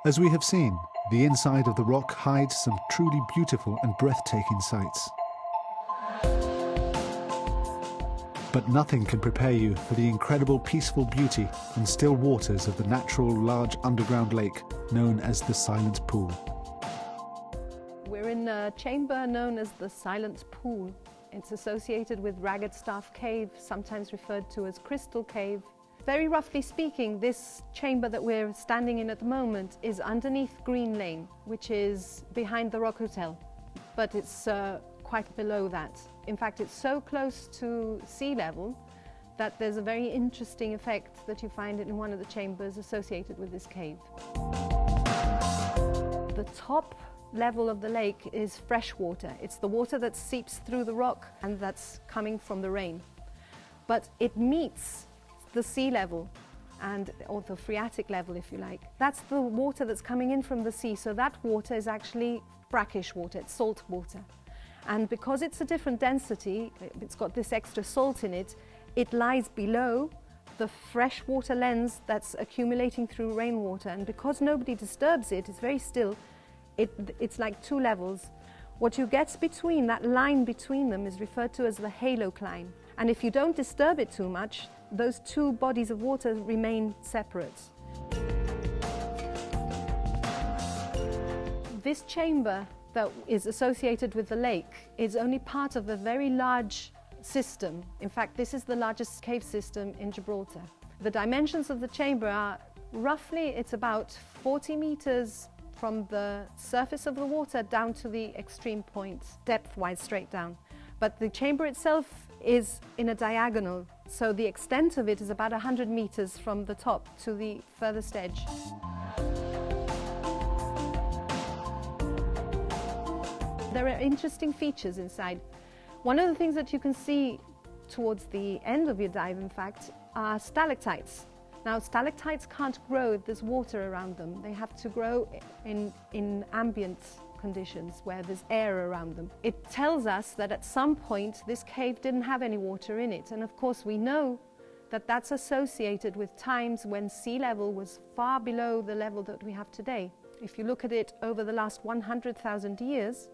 As we have seen, the inside of the rock hides some truly beautiful and breathtaking sights. But nothing can prepare you for the incredible peaceful beauty and still waters of the natural large underground lake known as the Silent Pool. We're in a chamber known as the Silent Pool. It's associated with Ragged Staff Cave, sometimes referred to as Crystal Cave. Very roughly speaking, this chamber that we're standing in at the moment is underneath Green Lane, which is behind the Rock Hotel, but it's quite below that. In fact, it's so close to sea level that there's a very interesting effect that you find in one of the chambers associated with this cave. The top level of the lake is fresh water. It's the water that seeps through the rock and that's coming from the rain. But it meets the sea level, or the phreatic level if you like. That's the water that's coming in from the sea, so that water is actually brackish water, it's salt water. And because it's a different density, it's got this extra salt in it, it lies below the freshwater lens that's accumulating through rainwater. And because nobody disturbs it, it's very still, it's like two levels. What you get between, that line between them, is referred to as the halocline. And if you don't disturb it too much, those two bodies of water remain separate. This chamber that is associated with the lake is only part of a very large system. In fact, this is the largest cave system in Gibraltar. The dimensions of the chamber are roughly, it's about 40 meters from the surface of the water down to the extreme point, depth-wise straight down. But the chamber itself is in a diagonal, so the extent of it is about 100 meters from the top to the furthest edge. There are interesting features inside. One of the things that you can see towards the end of your dive, in fact, are stalactites. Now, stalactites can't grow if there's water around them. They have to grow in ambient conditions where there's air around them. It tells us that at some point this cave didn't have any water in it, and of course we know that that's associated with times when sea level was far below the level that we have today. If you look at it over the last 100,000 years,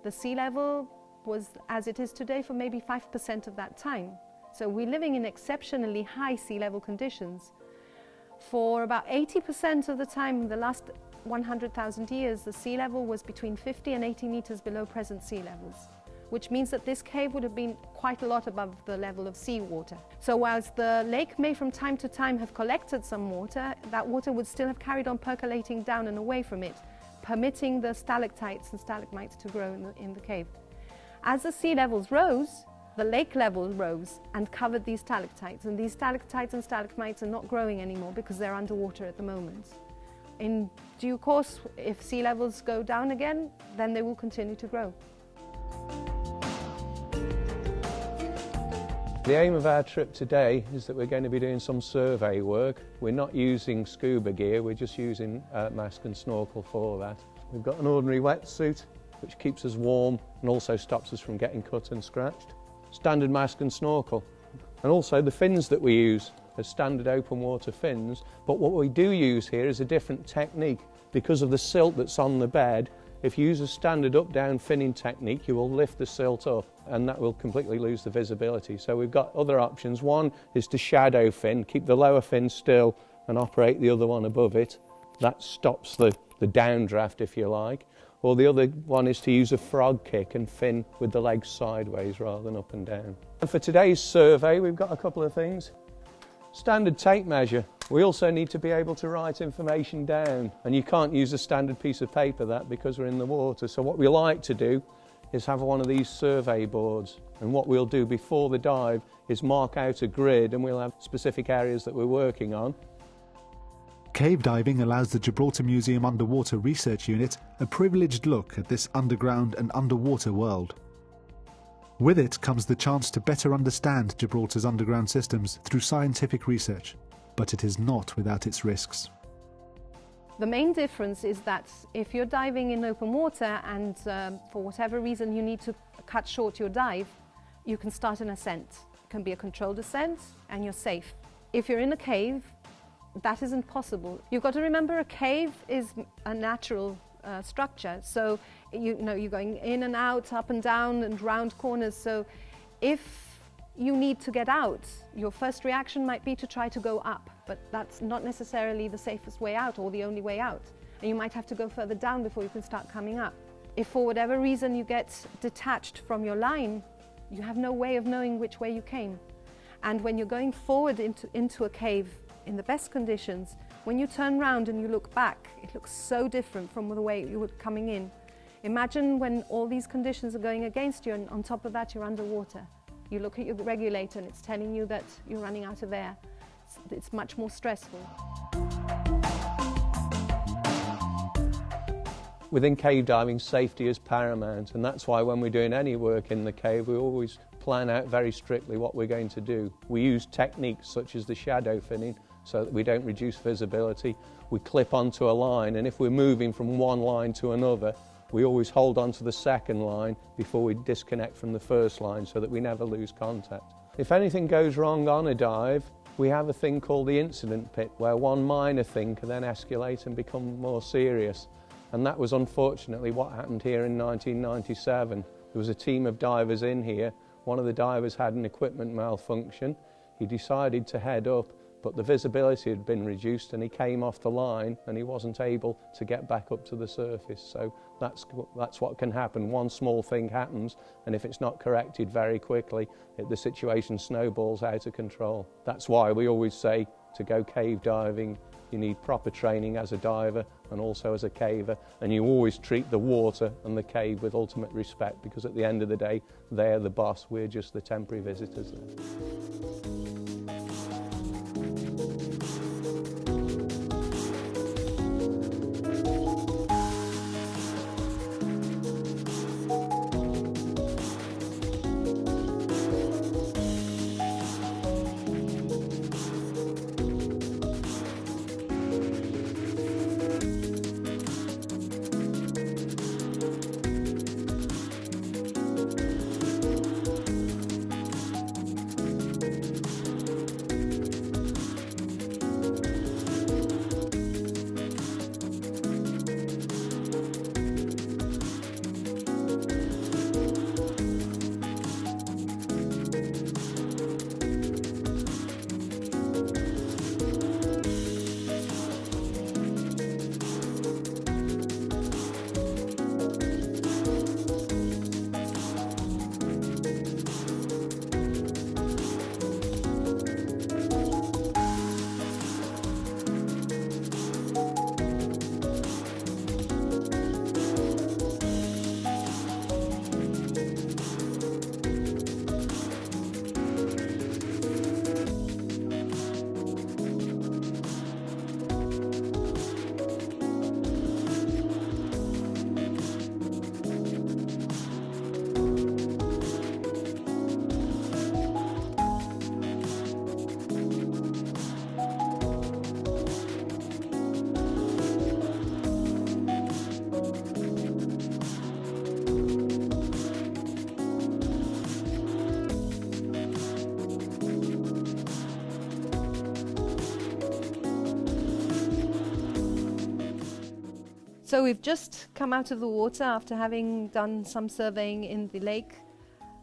the sea level was as it is today for maybe 5% of that time. So we're living in exceptionally high sea level conditions. For about 80% of the time in the last 100,000 years, the sea level was between 50 and 80 meters below present sea levels, which means that this cave would have been quite a lot above the level of seawater. So whilst the lake may from time to time have collected some water, that water would still have carried on percolating down and away from it, permitting the stalactites and stalagmites to grow in the cave. As the sea levels rose, the lake level rose and covered these stalactites, and these stalactites and stalagmites are not growing anymore because they're underwater at the moment. In due course, if sea levels go down again, then they will continue to grow. The aim of our trip today is that we're going to be doing some survey work. We're not using scuba gear, we're just using mask and snorkel for that. We've got an ordinary wetsuit which keeps us warm and also stops us from getting cut and scratched. Standard mask and snorkel. And also the fins that we use are standard open water fins, but what we do use here is a different technique. Because of the silt that's on the bed, if you use a standard up-down finning technique, you will lift the silt up and that will completely lose the visibility. So we've got other options. One is to shadow fin, keep the lower fin still and operate the other one above it. That stops the downdraft, if you like. Or the other one is to use a frog kick and fin with the legs sideways rather than up and down. And for today's survey, we've got a couple of things. Standard tape measure. We also need to be able to write information down, and you can't use a standard piece of paper that because we're in the water. So what we like to do is have one of these survey boards, and what we'll do before the dive is mark out a grid, and we'll have specific areas that we're working on. Cave diving allows the Gibraltar Museum Underwater Research Unit a privileged look at this underground and underwater world. With it comes the chance to better understand Gibraltar's underground systems through scientific research, but it is not without its risks. The main difference is that if you're diving in open water and for whatever reason you need to cut short your dive, you can start an ascent. It can be a controlled ascent and you're safe. If you're in a cave, that isn't possible. You've got to remember a cave is a natural structure, so you know you're going in and out, up and down and round corners, so if you need to get out, your first reaction might be to try to go up, but that's not necessarily the safest way out or the only way out, and you might have to go further down before you can start coming up. If for whatever reason you get detached from your line, you have no way of knowing which way you came. And when you're going forward into a cave in the best conditions, when you turn round and you look back, it looks so different from the way you were coming in. Imagine when all these conditions are going against you and on top of that you're underwater. You look at your regulator and it's telling you that you're running out of air. It's much more stressful. Within cave diving, safety is paramount, and that's why when we're doing any work in the cave, we always plan out very strictly what we're going to do. We use techniques such as the shadow finning so that we don't reduce visibility. We clip onto a line, and if we're moving from one line to another, we always hold on to the second line before we disconnect from the first line so that we never lose contact. If anything goes wrong on a dive, we have a thing called the incident pit, where one minor thing can then escalate and become more serious. And that was unfortunately what happened here in 1997. There was a team of divers in here. One of the divers had an equipment malfunction. He decided to head up, but the visibility had been reduced and he came off the line and he wasn't able to get back up to the surface. So that's what can happen. One small thing happens, and if it's not corrected very quickly, the situation snowballs out of control. That's why we always say to go cave diving, you need proper training as a diver and also as a caver, and you always treat the water and the cave with ultimate respect, because at the end of the day, they're the boss, we're just the temporary visitors there. So we've just come out of the water after having done some surveying in the lake.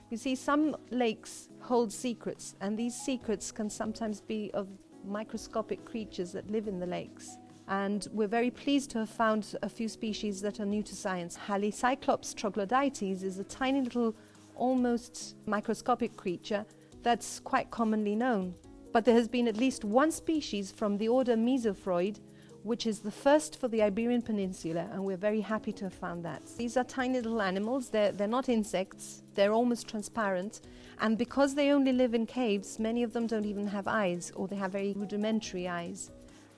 You see, some lakes hold secrets, and these secrets can sometimes be of microscopic creatures that live in the lakes. And we're very pleased to have found a few species that are new to science. Halicyclops troglodytes is a tiny little, almost microscopic creature that's quite commonly known. But there has been at least one species from the order Mesophroid, which is the first for the Iberian Peninsula, and we're very happy to have found that. These are tiny little animals. They're not insects. They're almost transparent, and because they only live in caves, many of them don't even have eyes, or they have very rudimentary eyes.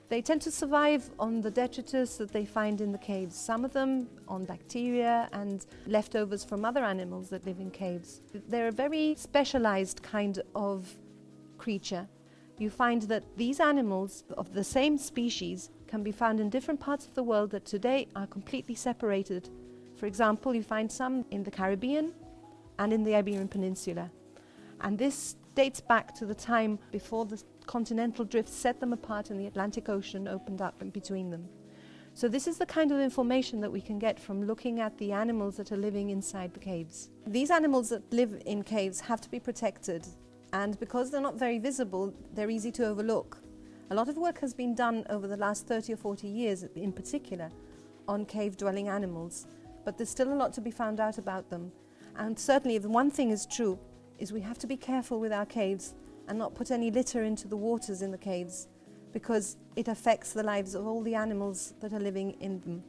They tend to survive on the detritus that they find in the caves, some of them on bacteria and leftovers from other animals that live in caves. They're a very specialized kind of creature. You find that these animals of the same species can be found in different parts of the world that today are completely separated. For example, you find some in the Caribbean and in the Iberian Peninsula. And this dates back to the time before the continental drifts set them apart and the Atlantic Ocean opened up in between them. So this is the kind of information that we can get from looking at the animals that are living inside the caves. These animals that live in caves have to be protected, and because they're not very visible, they're easy to overlook. A lot of work has been done over the last 30 or 40 years in particular on cave-dwelling animals, but there's still a lot to be found out about them. And certainly if one thing is true, is we have to be careful with our caves and not put any litter into the waters in the caves, because it affects the lives of all the animals that are living in them.